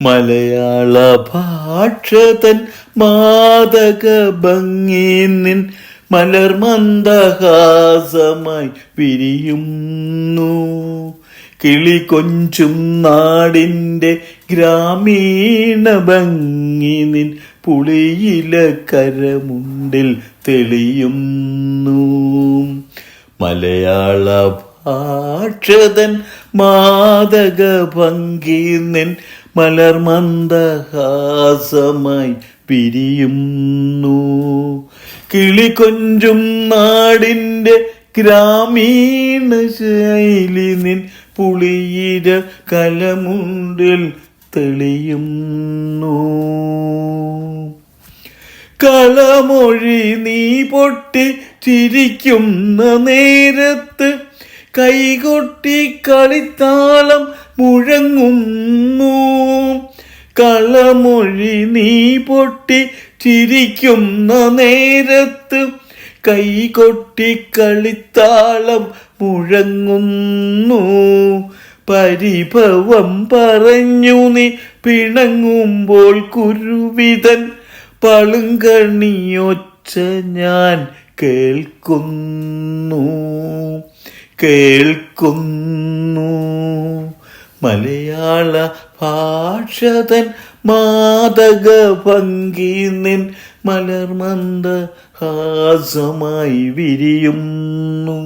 മലയാള ഭാഷതൻ മാദക ഭംഗി നിൻ മലർമന്ദഹാസമായി വിരിയുന്നു. കിളി കൊഞ്ചും നാടിൻ്റെ ഗ്രാമീണ ഭംഗി നിൻ പുളിയില കരമുണ്ടിൽ തെളിയുന്നു. മലയാള ഭാഷതൻ മാദക ഭംഗി നിൻ മലർമന്ദഹാസമായി പിരിയുന്നു. കിളി കൊഞ്ചും നാടിൻ്റെ ഗ്രാമീണ ശൈലി നിൻ പുളിയിര കലമുണ്ടിൽ തെളിയുന്നു. കളമൊഴി നീ പൊട്ടി ചിരിക്കുന്ന നേരത്ത് കൈകൊട്ടി കളിത്താളം മുഴങ്ങുന്നു. കളമൊഴി നീ പൊട്ടി ചിരിക്കുന്ന നേരത്ത് കൈകൊട്ടി കളിത്താളം മുഴങ്ങുന്നു. പരിഭവം പറഞ്ഞു നീ പിണങ്ങുമ്പോൾ കുരുവിതൻ പളുങ്കണിയൊച്ച ഞാൻ കേൾക്കുന്നു. മലയാള ഭാഷതൻ മാദക ഭംഗി നിൻ മലർമന്ദഹാസമായി വിരിയുന്നു.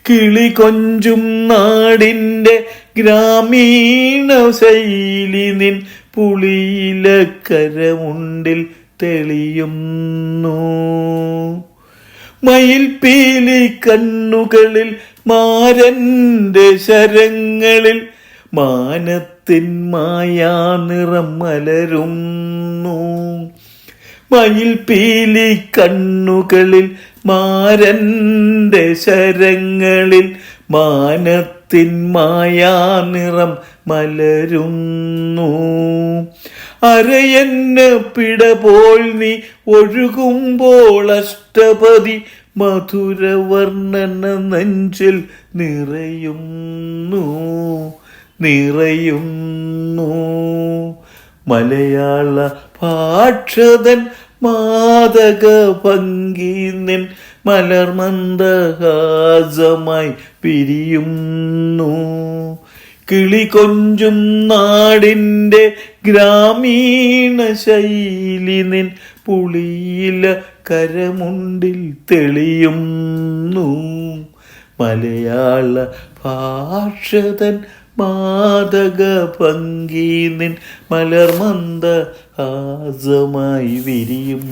കിളി കൊഞ്ചും നാടിൻ്റെ ഗ്രാമീണ ശൈലി നിൻ പുളിയില കരമുണ്ടിൽ തെളിയുന്നു. മയിൽപ്പീലി കണ്ണുകളിൽ മാരൻ്റെ ശരങ്ങളിൽ മാനത്തിൻ മായാ നിറം മലരുന്നു. മയിൽപ്പീലി കണ്ണുകളിൽ മാരൻ്റെ ശരങ്ങളിൽ മാനത്തിൻ മായാ നിറം മലരുന്നു. അരയന്ന പിടപോൽ നീ ഒഴുകുമ്പോൾ അഷ്ടപതി മധുരവർണ്ണന നെഞ്ചിൽ നിറയുന്നു. മലയാള ഭാഷതൻ മാദക ഭംഗി നിൻ മലർമന്ദഹാസമായി പിരിയുന്നു. കിളി കൊഞ്ചും നാടിൻ്റെ ഗ്രാമീണ ശൈലി നിൻ പുളിയില കരമുണ്ടിൽ തെളിയുന്നു. മലയാള ഭാഷതൻ മാദക ഭംഗി നിൻ മലർമന്ദഹാസമായി വിരിയും.